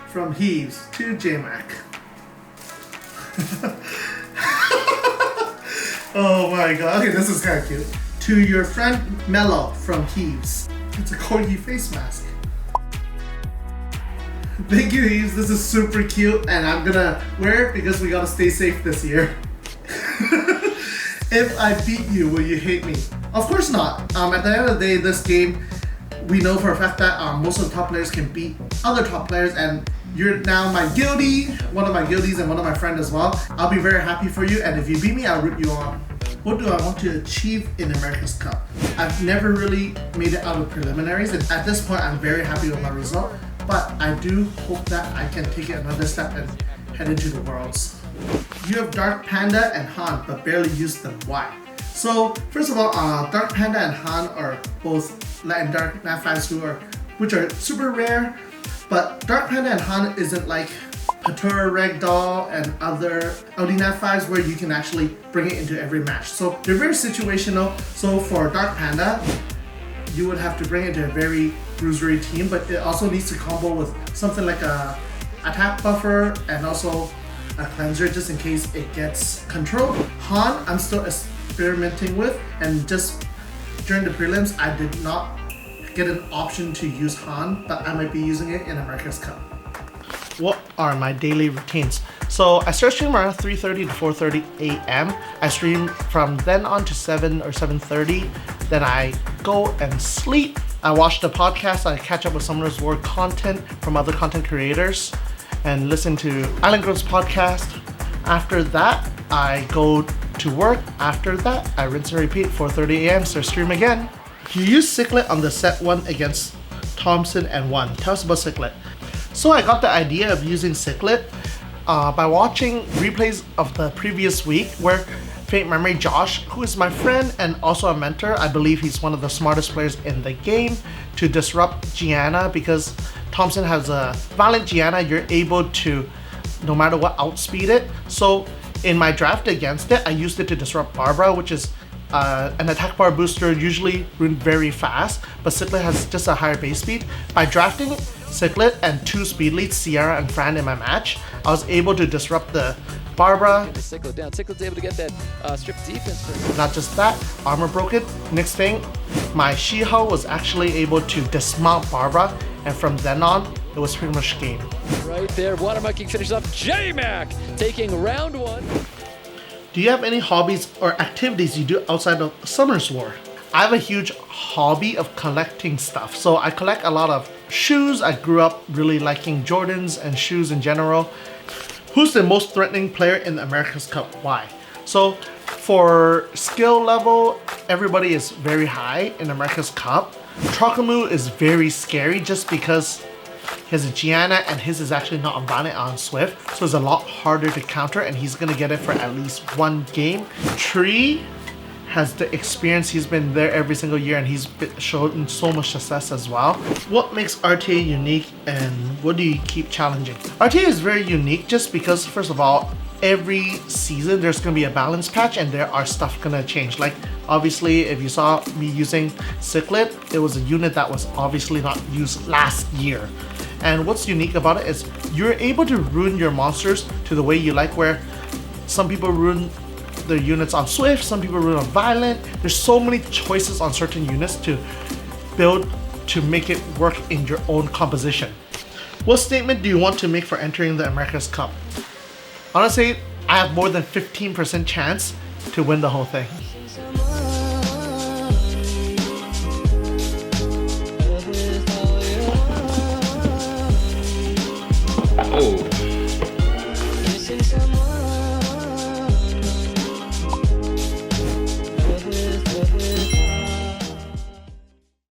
From Heaves to JMAK. Oh my god, okay, this is kind of cute. To your friend Mello from Heaves. It's a corgi face mask. Thank you, Heaves. This is super cute and I'm gonna wear it because we gotta stay safe this year. If I beat you, will you hate me? Of course not. At the end of the day, this game, we know for a fact that most of the top players can beat other top players, and you're now my guildie, one of my guildies and one of my friends as well. I'll be very happy for you, and if you beat me, I'll root you on. What do I want to achieve in America's Cup? I've never really made it out of preliminaries, and at this point, I'm very happy with my result, but I do hope that I can take it another step and head into the Worlds. You have Dark Panda and Han, but barely use them. Why? So, first of all, Dark Panda and Han are both Light and Dark Nat5s which are super rare, but Dark Panda and Han isn't like Patura Ragdoll and other LD Nat5s where you can actually bring it into every match. So they're very situational. So for Dark Panda, you would have to bring it into a very bruisery team, but it also needs to combo with something like a attack buffer and also a cleanser just in case it gets control. Han, I'm still experimenting with, and just during the prelims, I did not get an option to use Han, but I might be using it in America's Cup. What are my daily routines? So I start streaming around 3:30 to 4:30 a.m. I stream from then on to 7 or 7:30. Then I go and sleep. I watch the podcast. I catch up with Summoner's War content from other content creators and listen to Island Girls podcast. After that, I go to work. After that, I rinse and repeat. 4:30 a.m. start stream again. You use Ciclet on the set 1 against Thompson and won. Tell us about Ciclet. So I got the idea of using Ciclet by watching replays of the previous week where Faint Memory Josh, who is my friend and also a mentor, I believe he's one of the smartest players in the game, to disrupt Gianna, because Thompson has a Violent Gianna, you're able to, no matter what, outspeed it. So in my draft against it, I used it to disrupt Barbara, which is an attack bar booster, usually rune very fast, but Ciclet has just a higher base speed. By drafting Ciclet and 2 speed leads, Sierra and Fran, in my match, I was able to disrupt the Barbara. Ciclet down. Ciclet's able to get that strip defense. Not just that, armor broke it. Next thing, my She-Ho was actually able to dismount Barbara, and from then on, it was pretty much game. Right there, Watermonkey finishes off JMAK, taking round 1. Do you have any hobbies or activities you do outside of Summoner's War? I have a huge hobby of collecting stuff. So I collect a lot of shoes. I grew up really liking Jordans and shoes in general. Who's the most threatening player in the America's Cup? Why? So for skill level, everybody is very high in America's Cup. Trocamu is very scary just because he has a Gianna and his is actually not on Violent on Swift, so it's a lot harder to counter, and he's gonna get it for at least 1 game. Tree has the experience, he's been there every single year and he's shown so much success as well. What makes RTA unique and what do you keep challenging? RTA is very unique just because, first of all, every season there's gonna be a balance patch and there are stuff gonna change. Like obviously if you saw me using Ciclet, it was a unit that was obviously not used last year. And what's unique about it is you're able to rune your monsters to the way you like, where some people rune their units on Swift, some people rune on Violent. There's so many choices on certain units to build to make it work in your own composition. What statement do you want to make for entering the America's Cup? Honestly, I have more than 15% chance to win the whole thing.